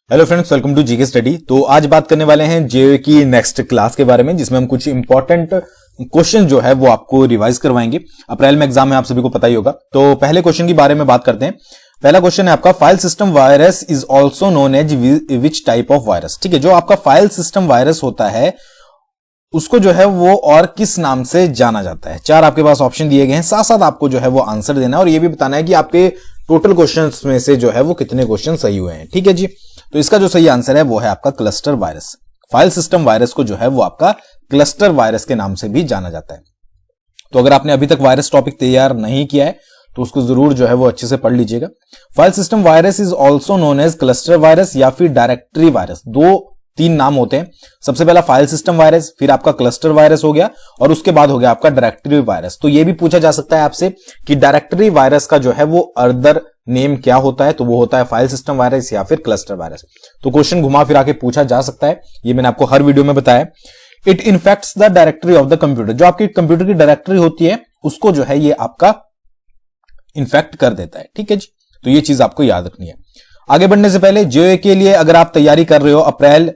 Hello friends, welcome to GK study. तो आज बात करने वाले हैं जेईई की नेक्स्ट क्लास के बारे में, जिसमें हम कुछ इंपॉर्टेंट क्वेश्चन जो है वो आपको रिवाइज करवाएंगे। अप्रैल में एग्जाम है, आप सभी को पता ही होगा। तो पहले क्वेश्चन के बारे में बात करते हैं। पहला क्वेश्चन है आपका, file system virus is also known as which type of virus. ठीक है, जो आपका फाइल सिस्टम वायरस होता है उसको जो है वो और किस नाम से जाना जाता है। चार आपके पास ऑप्शन दिए गए हैं, साथ साथ आपको जो है वो आंसर देना है और ये भी बताना है कि आपके टोटल क्वेश्चंस में से जो है वो कितने क्वेश्चन सही हुए हैं। ठीक है जी, तो इसका जो सही आंसर है वो है आपका cluster virus. File system virus को जो है वो आपका क्लस्टर वायरस के नाम से भी जाना जाता है। तो अगर आपने अभी तक वायरस टॉपिक तैयार नहीं किया है तो उसको जरूर जो है वो अच्छे से पढ़ लीजिएगा। File system virus is also known as cluster virus या फिर डायरेक्टरी वायरस। तीन नाम होते हैं। सबसे पहला फाइल सिस्टम वायरस, फिर आपका क्लस्टर वायरस हो गया और उसके बाद हो गया आपका डायरेक्टरी वायरस। तो यह भी पूछा जा सकता है आपसे कि डायरेक्टरी वायरस का जो है वो अदर नेम क्या होता है, तो वो होता है फाइल सिस्टम वायरस या फिर क्लस्टर वायरस। तो क्वेश्चन घुमा फिरा के पूछा जा सकता है, ये मैंने आपको हर वीडियो में बताया। It infects the directory of the computer. जो आपकी कंप्यूटर की डायरेक्टरी होती है उसको जो है ये आपका इन्फेक्ट कर देता है। ठीक है जी, तो ये चीज आपको याद रखनी है। आगे बढ़ने से पहले जेईई के लिए अगर आप तैयारी कर रहे हो अप्रैल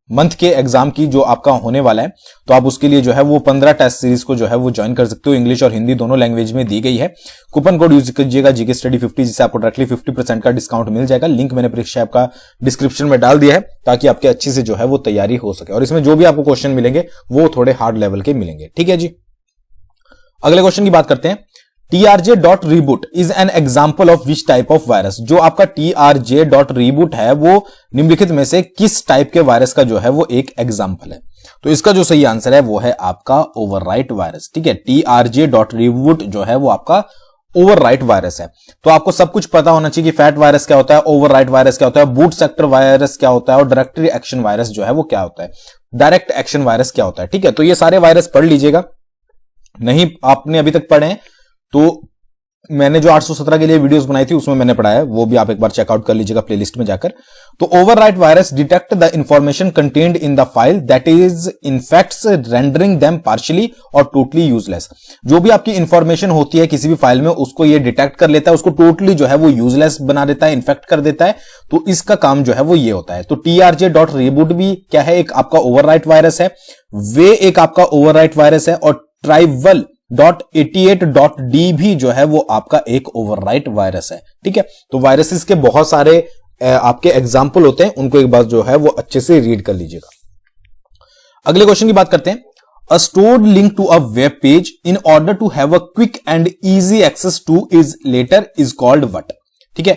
मंथ के एग्जाम की जो आपका होने वाला है, तो आप उसके लिए जो है वो 15 टेस्ट सीरीज को जो है वो ज्वाइन कर सकते हो। इंग्लिश और हिंदी दोनों लैंग्वेज में दी गई है। कूपन कोड यूज कीजिएगा जीके स्टडी 50, जिससे आपको डायरेक्टली 50% का डिस्काउंट मिल जाएगा। लिंक मैंने परीक्षा ऐप का डिस्क्रिप्शन में डाल दिया है ताकि आपके अच्छी से जो है वो तैयारी हो सके और इसमें जो भी आपको क्वेश्चन मिलेंगे वो थोड़े हार्ड लेवल के मिलेंगे। ठीक है जी, अगले क्वेश्चन की बात करते हैं। trj.reboot is an example of which type of virus। जो आपका trj.reboot है वो निम्नलिखित में से किस टाइप के वायरस का जो है वो एक एग्जाम्पल है। तो इसका जो सही आंसर है वो है आपका ओवरराइट वायरस। ठीक है, trj.reboot जो है वो आपका ओवरराइट वायरस है। तो आपको सब कुछ पता होना चाहिए कि फैट वायरस क्या होता है, ओवरराइट वायरस क्या होता है, बूट सेक्टर वायरस क्या होता है और डायरेक्टरी एक्शन वायरस जो है वो क्या होता है, डायरेक्ट एक्शन वायरस क्या होता है। ठीक है, तो ये सारे वायरस पढ़ लीजिएगा। नहीं आपने अभी तक पढ़े तो मैंने जो 817 के लिए वीडियोस बनाई थी उसमें मैंने पढ़ाया है, वो भी आप एक बार चेकआउट कर लीजिएगा प्लेलिस्ट में जाकर। तो overwrite virus detect the information contained in the file that is infects rendering them partially और टोटली यूजलेस। जो भी आपकी इंफॉर्मेशन होती है किसी भी फाइल में उसको ये डिटेक्ट कर लेता है, उसको टोटली जो है वो यूजलेस बना देता है, इन्फेक्ट कर देता है। तो इसका काम जो है वो ये होता है। तो trj.reboot भी क्या है, एक आपका ओवरराइट वायरस है, वे एक आपका ओवरराइट वायरस है और tribal.88.d भी जो है वो आपका एक ओवरराइट वायरस है। ठीक है, तो वायरसेस के बहुत सारे आपके एग्जाम्पल होते हैं, उनको एक बार जो है वो अच्छे से रीड कर लीजिएगा। अगले क्वेश्चन की बात करते हैं। A stored link to a web page in order to have a quick and easy access to is later is called what. ठीक है,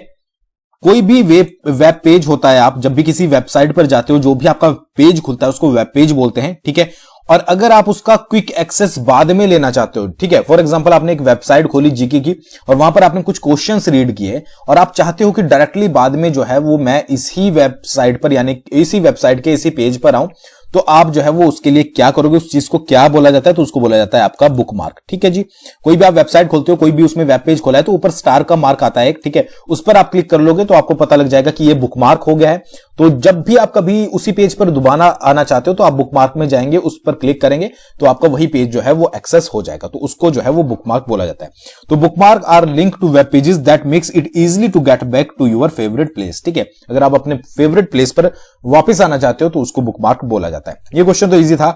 कोई भी वेब पेज होता है, आप जब भी किसी वेबसाइट पर जाते हो जो भी आपका पेज खुलता है उसको वेब पेज बोलते हैं। ठीक है, और अगर आप उसका क्विक एक्सेस बाद में लेना चाहते हो, ठीक है, फॉर एग्जांपल आपने एक वेबसाइट खोली जीके की और वहां पर आपने कुछ क्वेश्चंस रीड किए और आप चाहते हो कि डायरेक्टली बाद में जो है वो मैं इसी वेबसाइट पर यानी इसी वेबसाइट के इसी पेज पर आऊं, तो आप जो है वो उसके लिए क्या करोगे, उस चीज को क्या बोला जाता है, तो उसको बोला जाता है आपका बुकमार्क। ठीक है जी, कोई भी आप वेबसाइट खोलते हो, कोई भी उसमें वेब पेज खोला है तो ऊपर स्टार का मार्क आता है, ठीक है, उस पर आप क्लिक कर लोगे तो आपको पता लग जाएगा कि ये बुकमार्क हो गया है। तो जब भी आप कभी उसी पेज पर दोबारा आना चाहते हो तो आप बुकमार्क में जाएंगे, उस पर क्लिक करेंगे तो आपका वही पेज जो है वो एक्सेस हो जाएगा, तो उसको जो है वो बुकमार्क बोला जाता है। तो bookmark are link to web pages that makes it easily to get back to your favourite place. ठीक है, अगर आप अपने फेवरेट प्लेस पर वापस आना चाहते हो तो उसको बुकमार्क बोला जाता है। ये क्वेश्चन तो इजी था,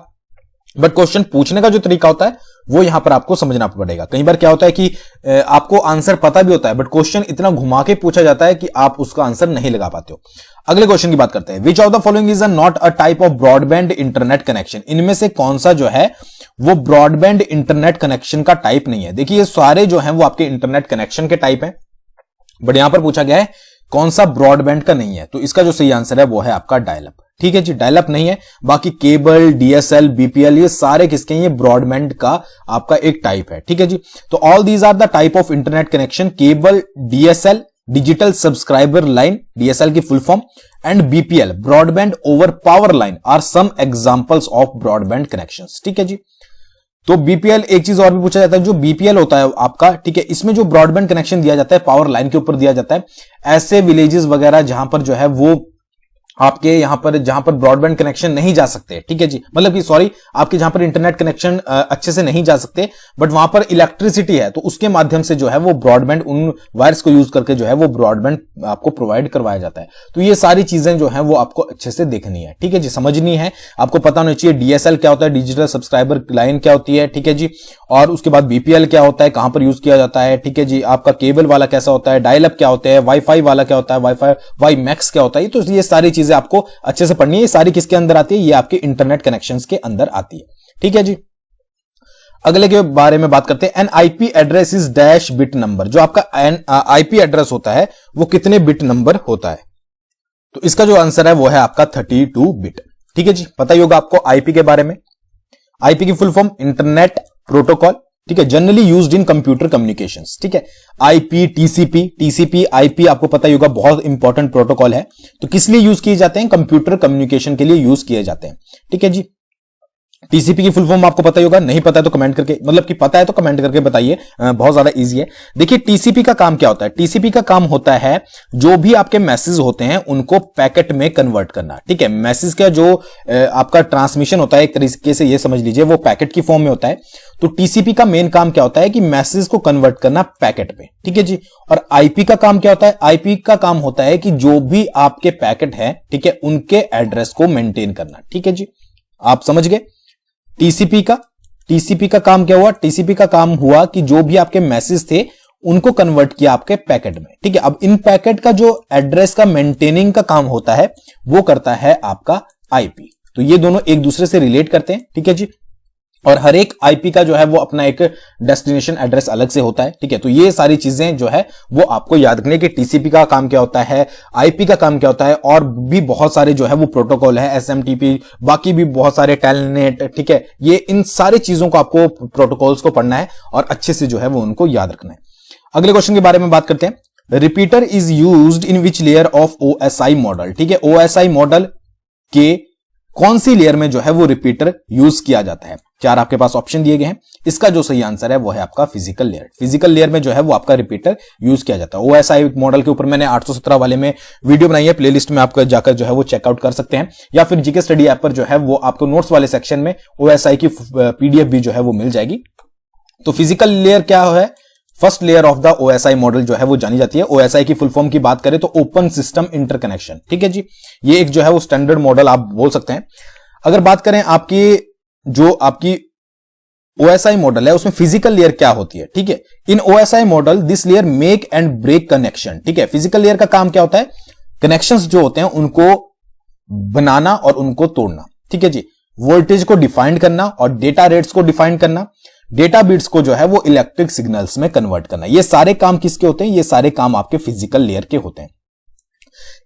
बट क्वेश्चन पूछने का जो तरीका होता है वो यहां पर आपको समझना पड़ेगा। कई बार क्या होता है कि आपको आंसर पता भी होता है बट क्वेश्चन इतना घुमा के पूछा जाता है कि आप उसका आंसर नहीं लगा पाते हो। अगले क्वेश्चन की बात करते हैं। Which of the following is not a type of broadband internet connection. इनमें से कौन सा जो है वो ब्रॉडबैंड इंटरनेट कनेक्शन का टाइप नहीं है। देखिए ये सारे जो है वो आपके इंटरनेट कनेक्शन के टाइप है, बट यहां पर पूछा गया है कौन सा ब्रॉडबैंड का नहीं है, तो इसका जो सही आंसर है वो है आपका डायल अप। ठीक है जी, डायल अप नहीं है, बाकी केबल, डीएसएल, बीपीएल ये सारे किसके हैं, ये ब्रॉडबैंड का आपका एक टाइप है। ठीक है जी, तो all these are the type of internet connection, cable, DSL, digital subscriber line, DSL की full form, and BPL, broadband over power line are some examples of broadband connections. ठीक है जी, तो बीपीएल एक चीज और भी पूछा जाता है, जो बीपीएल होता है आपका, ठीक है, इसमें जो ब्रॉडबैंड कनेक्शन दिया जाता है पावर लाइन के ऊपर दिया जाता है। ऐसे विलेजेस वगैरह जहां पर जो है वो आपके यहां पर जहां पर ब्रॉडबैंड कनेक्शन नहीं जा सकते, ठीक है जी, मतलब कि सॉरी, आपके जहां पर इंटरनेट कनेक्शन अच्छे से नहीं जा सकते, बट वहां पर इलेक्ट्रिसिटी है, तो उसके माध्यम से जो है वो ब्रॉडबैंड, उन वायर्स को यूज करके जो है वो ब्रॉडबैंड आपको प्रोवाइड करवाया जाता है। तो ये सारी चीजें जो है वो आपको अच्छे से देखनी है, ठीक है जी, समझनी है, आपको पता होना चाहिए डीएसएल क्या होता है, डिजिटल सब्सक्राइबर लाइन क्या होती है, ठीक है जी, और उसके बाद बीपीएल क्या होता है, कहां पर यूज किया जाता है, ठीक है जी, आपका केबल वाला कैसा होता है, डायल अप क्या होता है, वाईफाई वाला क्या होता है, वाई मैक्स क्या होता है। तो ये सारी चीजें आपको अच्छे से पढ़नी है। ये सारी किसके अंदर आती है, ये आपके इंटरनेट कनेक्शंस के अंदर आती है, ठीक है जी। अगले के बारे में बात करते हैं, N IP address is dash bit number. जो आपका आईपी एड्रेस होता है वो कितने बिट नंबर होता है, तो इसका जो आंसर है वो है आपका 32 बिट, ठीक है जी। पता ही होगा आपको आईपी के बारे में। आईपी की फुल फॉर्म इंटरनेट प्रोटोकॉल, ठीक है, generally used in computer communications, ठीक है। आईपी, टीसीपी, आईपी आपको पता ही होगा, बहुत इंपॉर्टेंट प्रोटोकॉल है। तो किस लिए यूज किए जाते हैं, कंप्यूटर कम्युनिकेशन के लिए यूज किए जाते हैं, ठीक है जी। टीसीपी की फुल फॉर्म आपको पता ही होगा, नहीं पता है तो कमेंट करके, मतलब कि पता है तो कमेंट करके बताइए, बहुत ज्यादा इजी है। देखिए टीसीपी का काम क्या होता है, टीसीपी का काम होता है जो भी आपके मैसेज होते हैं उनको पैकेट में कन्वर्ट करना, ठीक है। मैसेज का जो आपका ट्रांसमिशन होता है, एक तरीके से ये समझ लीजिए वो पैकेट की फॉर्म में होता है। तो टीसीपी का मेन काम क्या होता है कि मैसेज को कन्वर्ट करना पैकेट में, ठीक है जी। और आईपी का काम क्या होता है, आईपी का काम होता है कि जो भी आपके पैकेट है, ठीक है, उनके एड्रेस को मेंटेन करना, ठीक है जी, आप समझ गए। टीसीपी का काम क्या हुआ, टीसीपी का काम हुआ कि जो भी आपके मैसेज थे उनको कन्वर्ट किया आपके पैकेट में, ठीक है। अब इन पैकेट का जो एड्रेस का मेंटेनिंग का काम होता है वो करता है आपका आईपी। तो ये दोनों एक दूसरे से रिलेट करते हैं, ठीक है जी। और हर एक आईपी का जो है वो अपना एक डेस्टिनेशन एड्रेस अलग से होता है, ठीक है। तो ये सारी चीजें जो है वो आपको याद रखने कि टीसीपी का काम क्या होता है, आईपी का काम क्या होता है, और भी बहुत सारे जो है वो प्रोटोकॉल है, एसएमटीपी, बाकी भी बहुत सारे, टेलनेट, ठीक है। ये इन सारी चीजों को आपको प्रोटोकॉल्स को पढ़ना है और अच्छे से जो है वो उनको याद रखना है। अगले क्वेश्चन के बारे में बात करते हैं। Repeater is used in which layer of OSI model, ठीक है। ओएसआई मॉडल के कौन सी लेयर में जो है वो रिपीटर यूज किया जाता है, चार आपके पास ऑप्शन दिए गए हैं। इसका जो सही आंसर है वो है आपका फिजिकल लेयर। फिजिकल लेयर में जो है वो आपका रिपीटर यूज किया जाता है। ओएसआई मॉडल के ऊपर मैंने 817 वाले में वीडियो बनाई है, प्लेलिस्ट में आपको जाकर जो है वो चेकआउट कर सकते हैं, या फिर जीके स्टडी ऐप पर जो है वो आपको नोट्स वाले सेक्शन में ओएसआई की पीडीएफ भी जो है वो मिल जाएगी। तो फिजिकल लेयर क्या है, first layer of the OSI model जो है वो जानी जाती है। ओएसआई की फुल फॉर्म की बात करें तो ओपन सिस्टम इंटरकनेक्शन, ठीक है जी। ये एक जो है वो स्टैंडर्ड मॉडल आप बोल सकते हैं। अगर बात करें आपकी ओएसआई मॉडल है उसमें फिजिकल लेयर क्या होती है, ठीक है। In OSI model this layer make and break connection, ठीक है। फिजिकल लेयर का काम क्या होता है, कनेक्शंस जो होते हैं उनको बनाना और उनको तोड़ना, ठीक है जी। वोल्टेज को डिफाइन करना और डेटा रेट्स को डिफाइन करना, डेटा बिट्स को जो है वो इलेक्ट्रिक सिग्नल्स में कन्वर्ट करना। ये सारे काम किसके होते हैं, ये सारे काम आपके फिजिकल लेयर के होते हैं।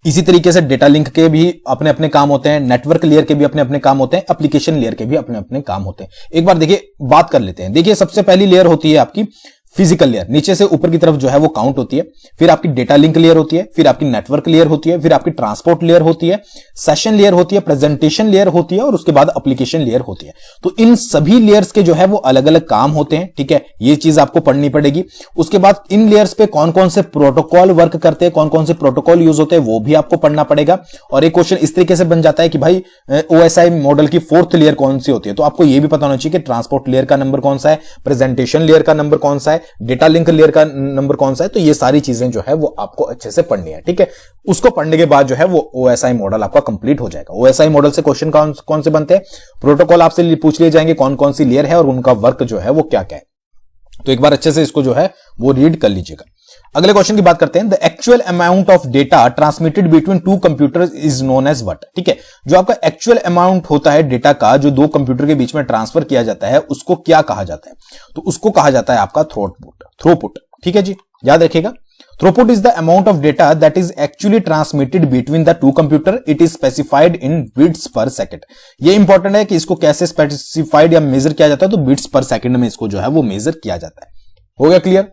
इसी तरीके से डेटा लिंक के भी अपने अपने काम होते हैं, नेटवर्क लेयर के भी अपने अपने काम होते हैं, एप्लीकेशन लेयर के भी अपने अपने काम होते हैं। एक बार देखिए बात कर लेते हैं। देखिए सबसे पहली लेयर होती है आपकी फिजिकल लेयर, नीचे से ऊपर की तरफ जो है वो काउंट होती है। फिर आपकी डेटा लिंक लेयर होती है, फिर आपकी नेटवर्क लेयर होती है, फिर आपकी ट्रांसपोर्ट लेयर होती है, सेशन लेयर होती है, प्रेजेंटेशन लेयर होती है, और उसके बाद एप्लीकेशन लेयर होती है। तो इन सभी लेयर्स के जो है वो अलग अलग काम होते हैं, ठीक है। ये चीज आपको पढ़नी पड़ेगी। उसके बाद इन लेयर्स पे कौन कौन से प्रोटोकॉल वर्क करते हैं, कौन कौन से प्रोटोकॉल यूज होते हैं, वो भी आपको पढ़ना पड़ेगा। और एक क्वेश्चन इस तरीके से बन जाता है कि भाई ओएसआई मॉडल की फोर्थ लेयर कौन सी होती है, तो आपको यह भी पता होना चाहिए कि ट्रांसपोर्ट लेयर का नंबर कौन सा है, प्रेजेंटेशन लेयर का नंबर कौन सा है, डेटा लिंक लेयर का नंबर कौन सा है। तो ये सारी चीजें जो है वो आपको अच्छे से पढ़नी है, ठीक है। उसको पढ़ने के बाद जो है वो ओएसआई मॉडल आपका कंप्लीट हो जाएगा। ओएसआई मॉडल से क्वेश्चन कौन से बनते हैं, प्रोटोकॉल आपसे पूछ लिए जाएंगे, कौन कौन सी लेयर है और उनका वर्क जो है वो क्या क्या है। तो एक बार अच्छे से इसको जो है वो रीड कर लीजिएगा। अगले क्वेश्चन की बात करते हैं। The actual amount of data transmitted between two computers is known as what, ठीक है। जो आपका एक्चुअल अमाउंट होता है डेटा का जो दो कंप्यूटर के बीच में ट्रांसफर किया जाता है उसको क्या कहा जाता है, तो उसको कहा जाता है आपका थ्रूपुट, ठीक है जी, याद रखिएगा। Throughput is the amount of data that is actually transmitted between the two computer, it is specified in bits पर सेकंड। ये इंपॉर्टेंट है कि इसको कैसे स्पेसिफाइड या मेजर किया जाता है, तो बिट्स पर सेकंड में इसको जो है वो मेजर किया जाता है। हो गया क्लियर।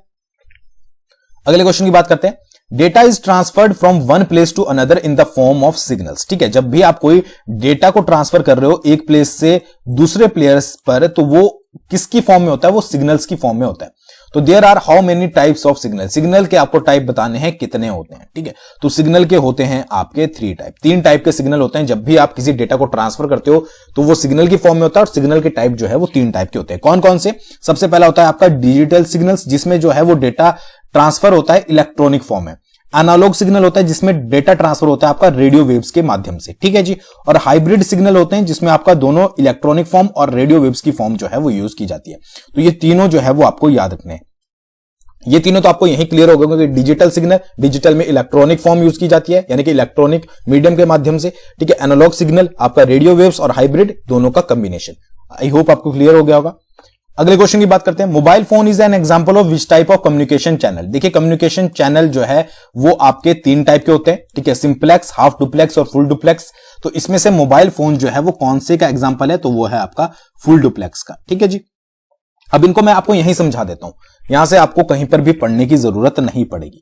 अगले क्वेश्चन की बात करते हैं। Data is transferred from one place to another in the form of signals, ठीक है। जब भी आप कोई डेटा को ट्रांसफर कर रहे हो एक प्लेस से दूसरे प्लेस पर, तो वो किसकी फॉर्म में होता है, वो सिग्नल्स की फॉर्म में होता है। तो there are how many types of signal, signal के आपको टाइप बताने हैं कितने होते हैं, ठीक है। तो सिग्नल के होते हैं आपके 3 टाइप के सिग्नल होते हैं। जब भी आप किसी डेटा को ट्रांसफर करते हो तो वो सिग्नल की फॉर्म में होता है, और सिग्नल के टाइप जो है वो 3 टाइप के होते हैं। कौन कौन से? सबसे पहला होता है आपका डिजिटल सिग्नल्स, जिसमें जो है वो डेटा ट्रांसफर होता है इलेक्ट्रॉनिक फॉर्म में। एनालॉग सिग्नल होता है जिसमें डेटा ट्रांसफर होता है आपका रेडियो वेव्स के माध्यम से, ठीक है जी। और हाइब्रिड सिग्नल होते हैं जिसमें आपका दोनों इलेक्ट्रॉनिक फॉर्म और रेडियो वेव्स की फॉर्म जो है वो यूज की जाती है। तो ये तीनों जो है वो आपको याद रखने हैं। ये तीनों तो आपको यही क्लियर हो गया कि डिजिटल सिग्नल, डिजिटल में इलेक्ट्रॉनिक फॉर्म यूज की जाती है यानी कि इलेक्ट्रॉनिक मीडियम के माध्यम से, ठीक है। एनालॉग सिग्नल आपका रेडियो वेव्स, और हाइब्रिड दोनों का कॉम्बिनेशन। आई होप आपको क्लियर हो गया होगा। अगले क्वेश्चन की बात करते हैं। Mobile phone is an example of which type of communication channel. देखिए कम्युनिकेशन चैनल जो है वो आपके 3 टाइप के होते हैं, ठीक है। सिंपलेक्स, हाफ डुप्लेक्स और फुल डुप्लेक्स। तो इसमें से मोबाइल फोन जो है वो कौन से का एग्जांपल है, तो वो है आपका फुल डुप्लेक्स का, ठीक है जी। अब इनको मैं आपको यहीं समझा देता हूं, यहां से आपको कहीं पर भी पढ़ने की जरूरत नहीं पड़ेगी।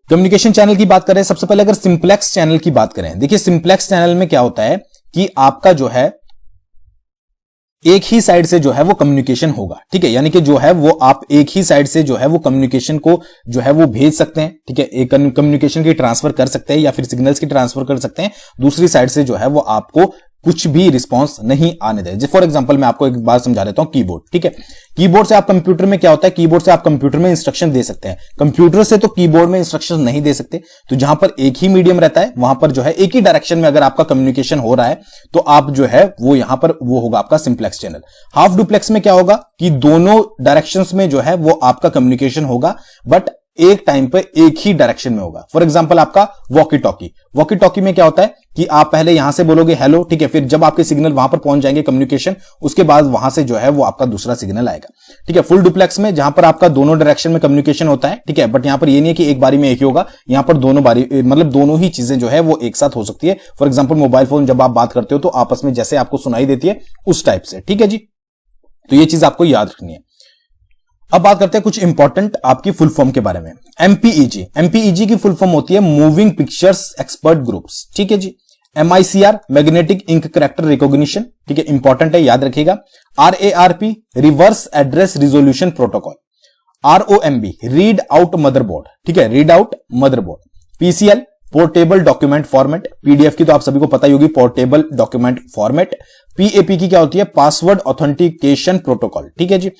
कम्युनिकेशन चैनल की बात करें, सबसे पहले अगर सिंपलेक्स चैनल की बात करें, देखिए सिंपलेक्स चैनल में क्या होता है कि आपका जो है एक ही साइड से जो है वो कम्युनिकेशन होगा, ठीक है। यानी कि जो है वो आप एक ही साइड से जो है वो कम्युनिकेशन को जो है वो भेज सकते हैं, ठीक है। एक कम्युनिकेशन की ट्रांसफर कर सकते हैं या फिर सिग्नल्स की ट्रांसफर कर सकते हैं, दूसरी साइड से जो है वो आपको कुछ भी रिस्पांस नहीं आने दे। फॉर एग्जांपल मैं आपको एक बात समझा देता हूं, कीबोर्ड, ठीक है। कीबोर्ड से आप कंप्यूटर में क्या होता है, कीबोर्ड से आप कंप्यूटर में इंस्ट्रक्शन दे सकते हैं, कंप्यूटर से तो कीबोर्ड में इंस्ट्रक्शन नहीं दे सकते। तो जहां पर एक ही मीडियम रहता है वहां पर जो है एक ही डायरेक्शन में अगर आपका कम्युनिकेशन हो रहा है तो आप जो है वो यहां पर वो होगा आपका सिंपलेक्स चैनल। हाफ डुप्लेक्स में क्या होगा कि दोनों डायरेक्शंस में जो है वो आपका कम्युनिकेशन होगा, बट एक टाइम पे एक ही डायरेक्शन में होगा। फॉर एग्जांपल आपका वॉकी टॉकी, वॉकी टॉकी में क्या होता है कि आप पहले यहां से बोलोगे हेलो, ठीक है, फिर जब आपके सिग्नल वहां पर पहुंच जाएंगे कम्युनिकेशन, उसके बाद वहां से जो है वो आपका दूसरा सिग्नल आएगा, ठीक है। फुल डुप्लेक्स में जहां पर आपका दोनों डायरेक्शन में कम्युनिकेशन होता है, ठीक है, बट यहां पर ये नहीं है कि एक बारी में एक ही होगा, यहां पर दोनों बारी मतलब दोनों ही चीजें जो है वो एक साथ हो सकती है। फॉर एग्जाम्पल मोबाइल फोन जब आप बात करते हो तो आपस में जैसे आपको सुनाई देती है उस टाइप से, ठीक है जी। तो ये चीज आपको याद रखनी है। अब बात करते हैं कुछ इंपॉर्टेंट आपकी फुल फॉर्म के बारे में। एमपीईजी, एमपीईजी की फुल फॉर्म होती है मूविंग पिक्चर्स एक्सपर्ट ग्रुप्स, ठीक है जी। MICR, magnetic ink character recognition, ठीक है, इंपॉर्टेंट है, याद रखिएगा। RARP, reverse address resolution protocol. ROMB, read out motherboard, ठीक है, read out motherboard. PCL, portable document format, PDF की तो आप सभी को पता ही होगी, पोर्टेबल डॉक्यूमेंट फॉर्मेट। पीएपी की क्या होती है, पासवर्ड ऑथेंटिकेशन प्रोटोकॉल, ठीक है जी।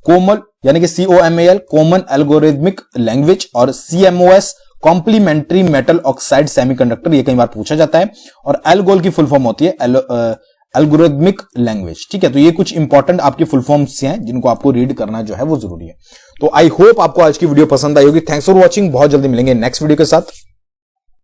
कोमल यानी कि COMAL, कॉमन एल्गोरिथमिक लैंग्वेज, और CMOS, complementary metal oxide semiconductor, ये कई बार पूछा जाता है। और एल्गोल की फुल फॉर्म होती है एल्गोरिथमिक लैंग्वेज, ठीक है। तो ये कुछ इंपॉर्टेंट आपकी फुल फॉर्म्स हैं जिनको आपको रीड करना जो है वो जरूरी है। तो आई होप आपको आज की वीडियो पसंद आई होगी। थैंक्स फॉर वॉचिंग, बहुत जल्दी मिलेंगे नेक्स्ट वीडियो के साथ।